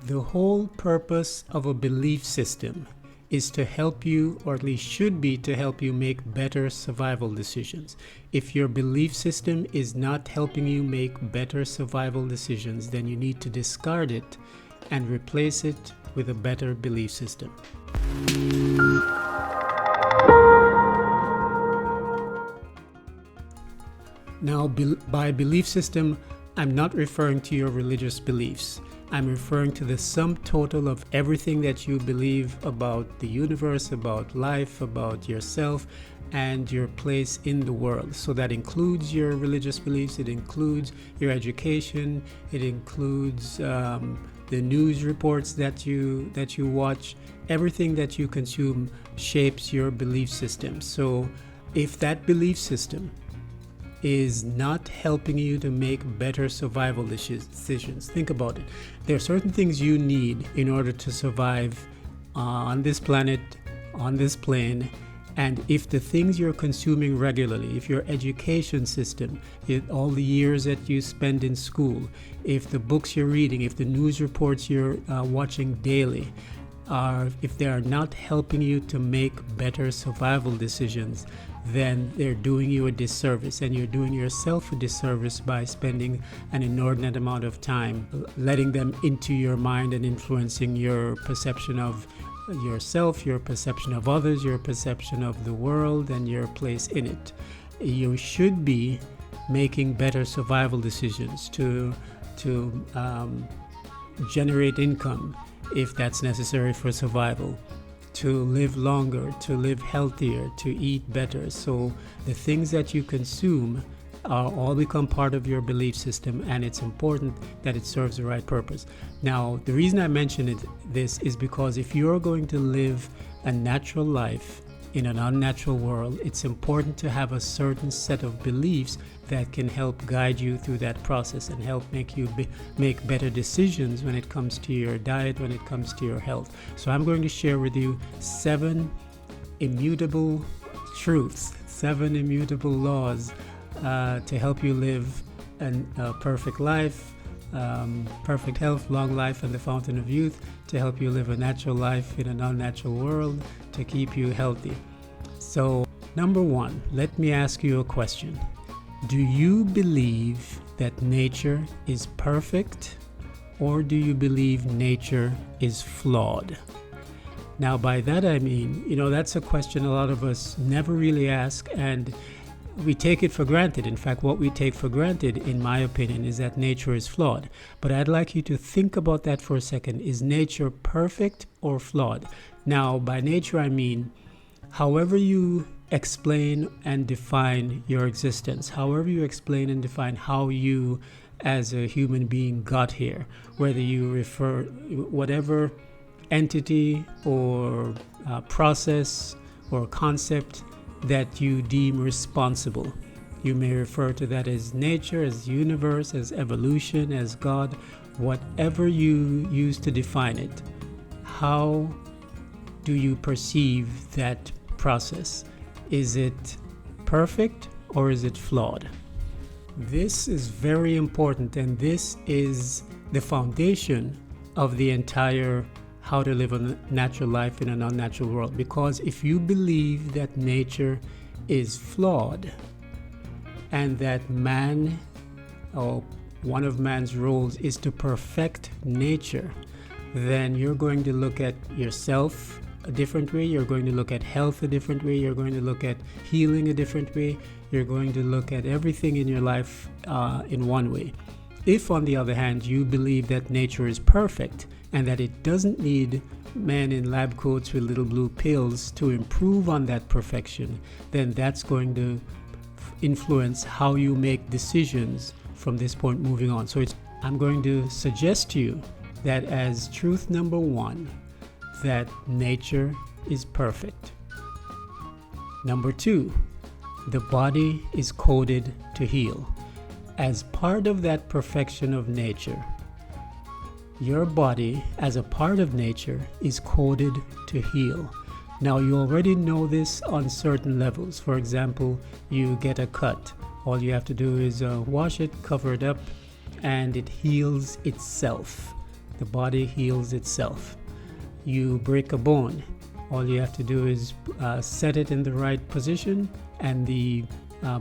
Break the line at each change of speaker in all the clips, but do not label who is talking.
The whole purpose of a belief system is to help you, or at least should be to help you make better survival decisions. If your belief system is not helping you make better survival decisions, then you need to discard it and replace it with a better belief system. Now, by belief system, I'm not referring to your religious beliefs. I'm referring to the sum total of everything that you believe about the universe, about life, about yourself, and your place in the world. So that includes your religious beliefs, it includes your education, it includes the news reports that you watch. Everything that you consume shapes your belief system. So if that belief system is not helping you to make better survival decisions, think about it. There are certain things you need in order to survive on this planet, on this plane. And if the things you're consuming regularly, if your education system, all the years that you spend in school, if the books you're reading, if the news reports you're watching daily, if they are not helping you to make better survival decisions, then they're doing you a disservice, and you're doing yourself a disservice by spending an inordinate amount of time letting them into your mind and influencing your perception of yourself, your perception of others, your perception of the world, and your place in it. You should be making better survival decisions to generate income if that's necessary for survival, to live longer, to live healthier, to eat better. So the things that you consume all become part of your belief system, and it's important that it serves the right purpose. Now, the reason I mention this is because if you're going to live a natural life in an unnatural world, it's important to have a certain set of beliefs that can help guide you through that process and help make you make better decisions when it comes to your diet, when it comes to your health. So I'm going to share with you 7 immutable truths, 7 immutable laws to help you live a perfect life, perfect health, long life, and the fountain of youth, to help you live a natural life in an unnatural world, to keep you healthy. So, number 1, let me ask you a question. Do you believe that nature is perfect, or do you believe nature is flawed? Now, by that I mean, that's a question a lot of us never really ask, and we take it for granted. In fact, what we take for granted, in my opinion, is that nature is flawed. But I'd like you to think about that for a second. Is nature perfect or flawed? Now, by nature, I mean, however you explain and define your existence, however you explain and define how you as a human being got here, whether you refer whatever entity or process or concept that you deem responsible. You may refer to that as nature, as universe, as evolution, as God, whatever you use to define it. How do you perceive that process? Is it perfect or is it flawed? This is very important, and this is the foundation of the entire how to live a natural life in an unnatural world. Because if you believe that nature is flawed and that man, or one of man's roles, is to perfect nature, then you're going to look at yourself a different way, you're going to look at health a different way, you're going to look at healing a different way, you're going to look at everything in your life in one way. If, on the other hand, you believe that nature is perfect and that it doesn't need men in lab coats with little blue pills to improve on that perfection, then that's going to influence how you make decisions from this point moving on. So I'm going to suggest to you that as truth number 1, that nature is perfect. Number 2, the body is coded to heal. As part of that perfection of nature, your body, as a part of nature, is coded to heal. Now, you already know this on certain levels. For example, you get a cut. All you have to do is wash it, cover it up, and it heals itself. the body heals itself. You break a bone, all you have to do is set it in the right position, and the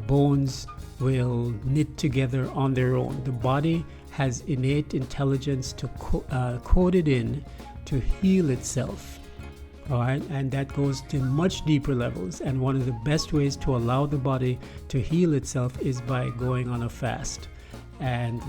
bones will knit together on their own. The body has innate intelligence to coded in to heal itself. All right, and that goes to much deeper levels. And one of the best ways to allow the body to heal itself is by going on a fast and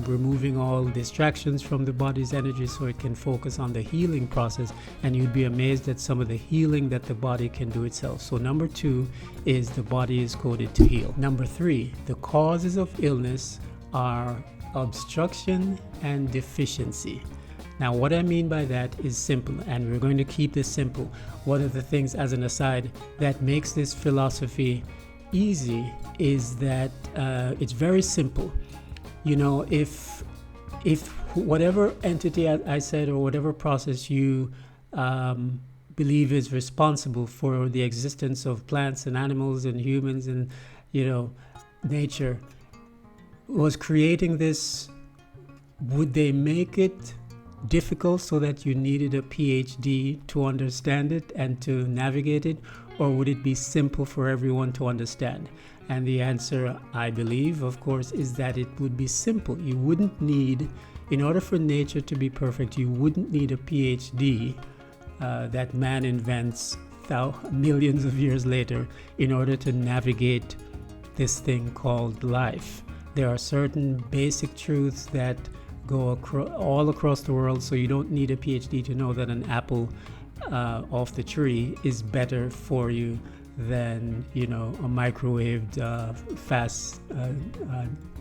removing all distractions from the body's energy so it can focus on the healing process. And you'd be amazed at some of the healing that the body can do itself. So number 2 is the body is coded to heal. Number 3, the causes of illness are obstruction and deficiency. Now, what I mean by that is simple, and we're going to keep this simple. One of the things, as an aside, that makes this philosophy easy is that it's very simple. You know, if whatever entity I said, or whatever process you believe is responsible for the existence of plants and animals and humans and, you know, nature, was creating this, would they make it difficult so that you needed a PhD to understand it and to navigate it, or would it be simple for everyone to understand? And the answer, I believe, of course, is that it would be simple. You wouldn't need, in order for nature to be perfect, you wouldn't need a PhD that man invents millions of years later in order to navigate this thing called life. There are certain basic truths that go all across the world, so you don't need a PhD to know that an apple off the tree is better for you than, you know, a microwaved fast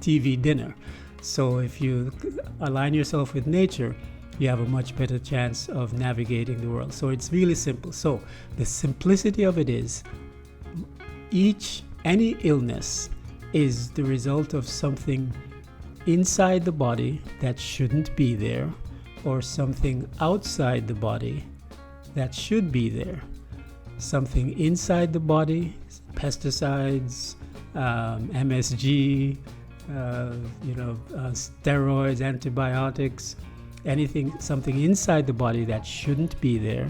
TV dinner. So if you align yourself with nature, you have a much better chance of navigating the world. So it's really simple. So the simplicity of it is, any illness is the result of something inside the body that shouldn't be there, or something outside the body that should be there. Something inside the body, pesticides, MSG, steroids, antibiotics, something inside the body that shouldn't be there,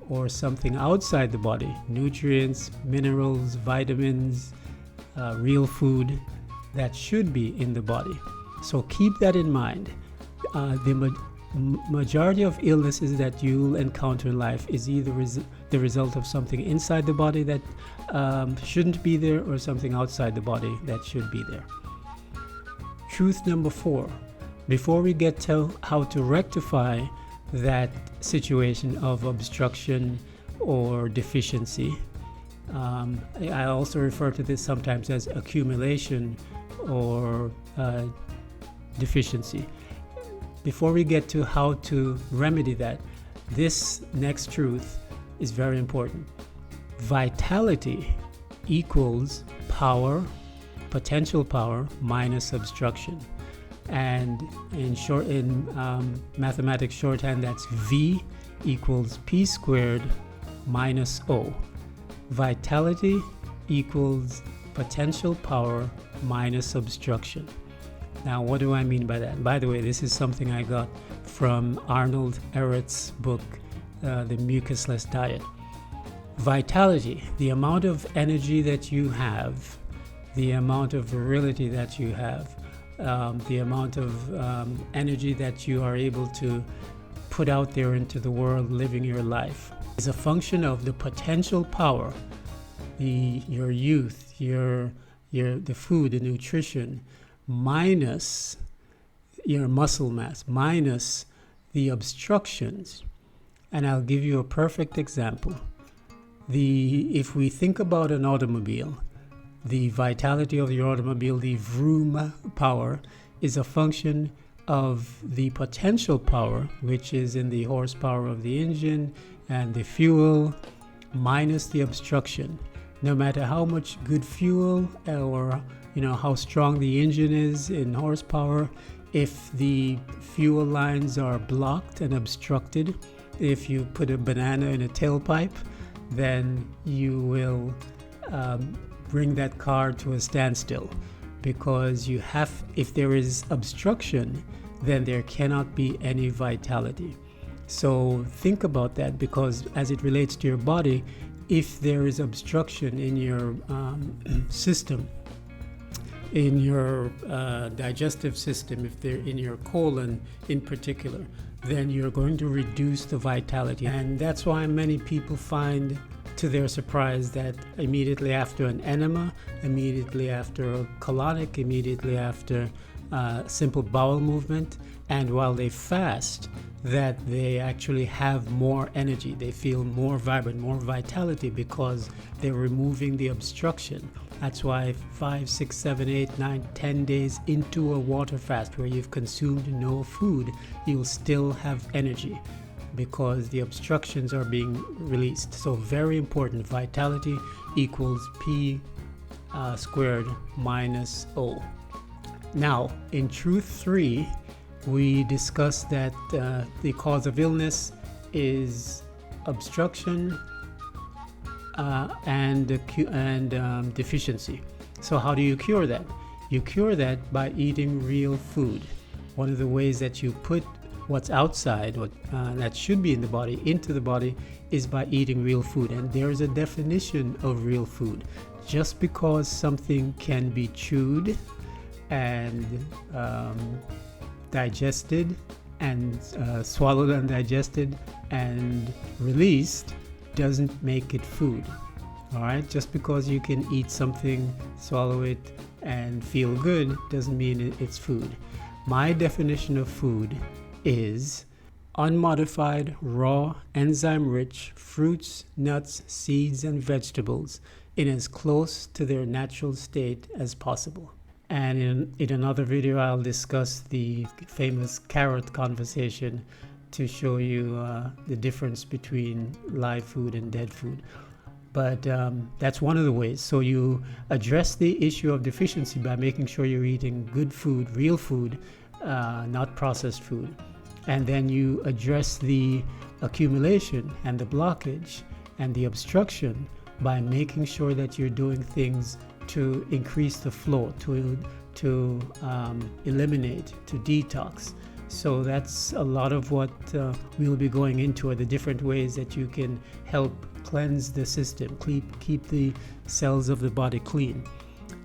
or something outside the body, nutrients, minerals, vitamins, real food that should be in the body. So keep that in mind. The majority of illnesses that you'll encounter in life is either the result of something inside the body that shouldn't be there, or something outside the body that should be there. Truth number 4, before we get to how to rectify that situation of obstruction or deficiency, I also refer to this sometimes as accumulation or deficiency. Before we get to how to remedy that, this next truth is very important. Vitality equals power, potential power, minus obstruction. And in mathematics shorthand, that's V equals P squared minus O. Vitality equals potential power minus obstruction. Now, what do I mean by that? By the way, this is something I got from Arnold Ehret's book, The Mucusless Diet. Vitality, the amount of energy that you have, the amount of virility that you have, the amount of energy that you are able to put out there into the world living your life, is a function of the potential power, your youth, the food, the nutrition, minus your muscle mass, minus the obstructions. And I'll give you a perfect example. If we think about an automobile, the vitality of your automobile, the vroom power, is a function of the potential power, which is in the horsepower of the engine and the fuel, minus the obstruction. No matter how much good fuel or how strong the engine is in horsepower, if the fuel lines are blocked and obstructed, if you put a banana in a tailpipe, then you will bring that car to a standstill, because if there is obstruction, then there cannot be any vitality. So think about that, because as it relates to your body, if there is obstruction in your system, in your digestive system, if they're in your colon in particular, then you're going to reduce the vitality. And that's why many people find, to their surprise, that immediately after an enema, immediately after a colonic, immediately after simple bowel movement, and while they fast, that they actually have more energy. They feel more vibrant, more vitality, because they're removing the obstruction. That's why 5, 6, 7, 8, 9, 10 days into a water fast where you've consumed no food, you'll still have energy because the obstructions are being released. So very important. Vitality equals P squared minus O. Now, in Truth 3, we discussed that the cause of illness is obstruction and deficiency. So how do you cure that? You cure that by eating real food. One of the ways that you put what's outside, what that should be in the body, into the body, is by eating real food. And there's a definition of real food. Just because something can be chewed and digested and swallowed and digested and released doesn't make it food. All right, just because you can eat something, swallow it, and feel good doesn't mean it's food. My definition of food is unmodified, raw, enzyme-rich fruits, nuts, seeds, and vegetables in as close to their natural state as possible. And in another video, I'll discuss the famous carrot conversation to show you the difference between live food and dead food. But that's one of the ways. So you address the issue of deficiency by making sure you're eating good food, real food, not processed food. And then you address the accumulation and the blockage and the obstruction by making sure that you're doing things to increase the flow, to eliminate, to detox. So that's a lot of what we'll be going into, are the different ways that you can help cleanse the system, keep the cells of the body clean.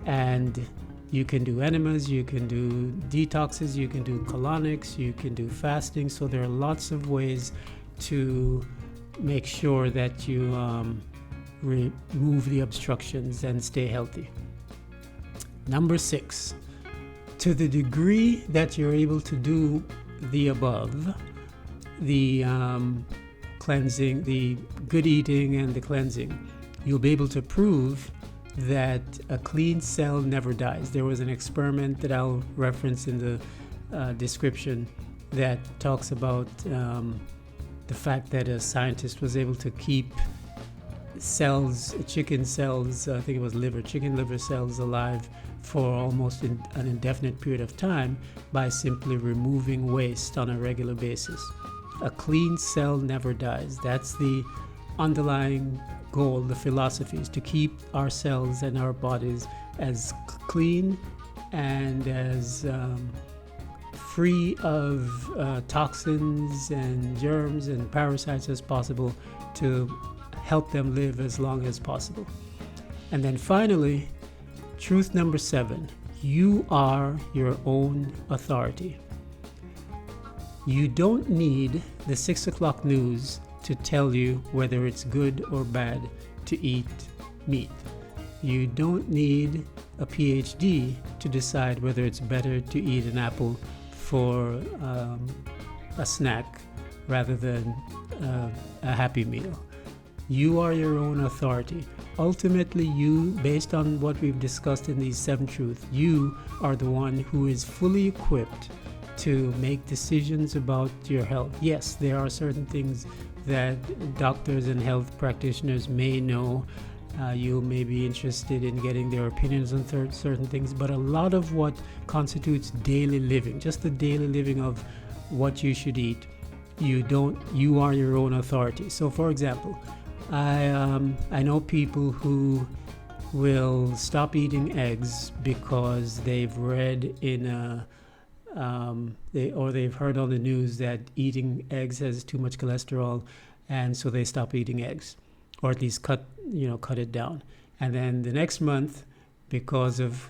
And you can do enemas, you can do detoxes, you can do colonics, you can do fasting. So there are lots of ways to make sure that you remove the obstructions and stay healthy. Number 6, to the degree that you're able to do the above, the cleansing, the good eating and the cleansing, you'll be able to prove that a clean cell never dies. There was an experiment that I'll reference in the description that talks about the fact that a scientist was able to keep cells, chicken cells, I think it was chicken liver cells alive for almost an indefinite period of time by simply removing waste on a regular basis. A clean cell never dies. That's the underlying goal, the philosophy, is to keep our cells and our bodies as clean and as free of toxins and germs and parasites as possible, to help them live as long as possible. And then finally, truth number 7, you are your own authority. You don't need the 6 o'clock news to tell you whether it's good or bad to eat meat. You don't need a PhD to decide whether it's better to eat an apple for a snack rather than a happy meal. You are your own authority. Ultimately, you, based on what we've discussed in these 7 truths, you are the one who is fully equipped to make decisions about your health. Yes, there are certain things that doctors and health practitioners may know. You may be interested in getting their opinions on certain things, but a lot of what constitutes daily living, just the daily living of what you should eat, you are your own authority. So for example, I know people who will stop eating eggs because they've read in they've heard on the news that eating eggs has too much cholesterol, and so they stop eating eggs, or at least cut it down. And then the next month, because of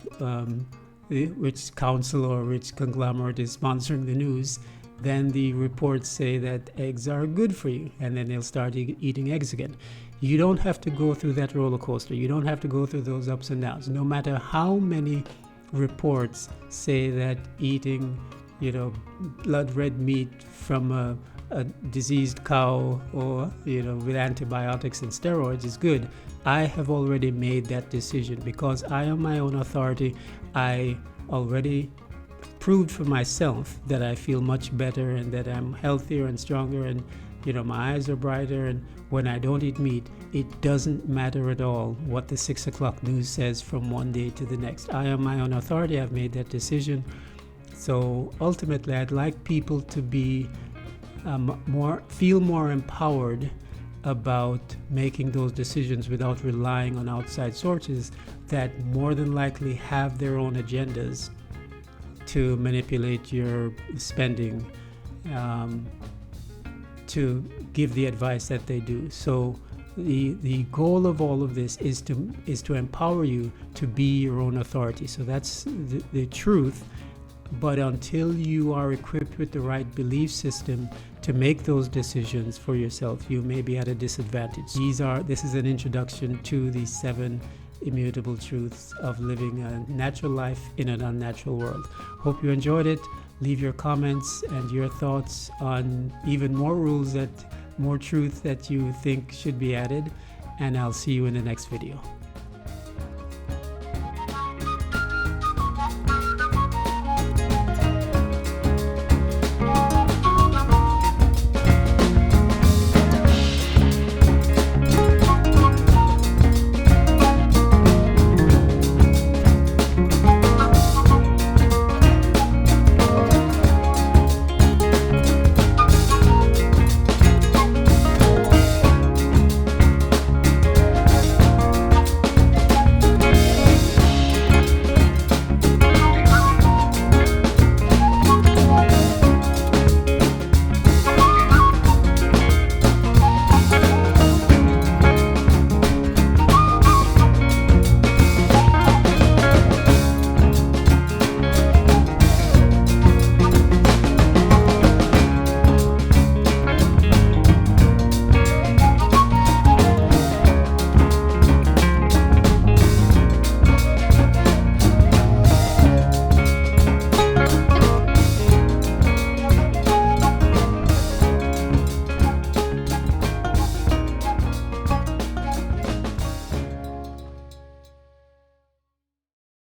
which council or which conglomerate is sponsoring the news, then the reports say that eggs are good for you, and then they'll start eating eggs again. You don't have to go through that roller coaster. You don't have to go through those ups and downs. No matter how many reports say that eating, blood red meat from a diseased cow or, with antibiotics and steroids is good, I have already made that decision because I am my own authority. I already proved for myself that I feel much better and that I'm healthier and stronger and my eyes are brighter, and when I don't eat meat, it doesn't matter at all what the 6 o'clock news says from one day to the next. I am my own authority. I've made that decision. So ultimately, I'd like people to be feel more empowered about making those decisions without relying on outside sources that more than likely have their own agendas to manipulate your spending, to give the advice that they do. So the goal of all of this is to empower you to be your own authority. So that's the truth. But until you are equipped with the right belief system to make those decisions for yourself, you may be at a disadvantage. This is an introduction to the 7 immutable truths of living a natural life in an unnatural world. Hope you enjoyed it. Leave your comments and your thoughts on even more rules, more truth that you think should be added, and I'll see you in the next video.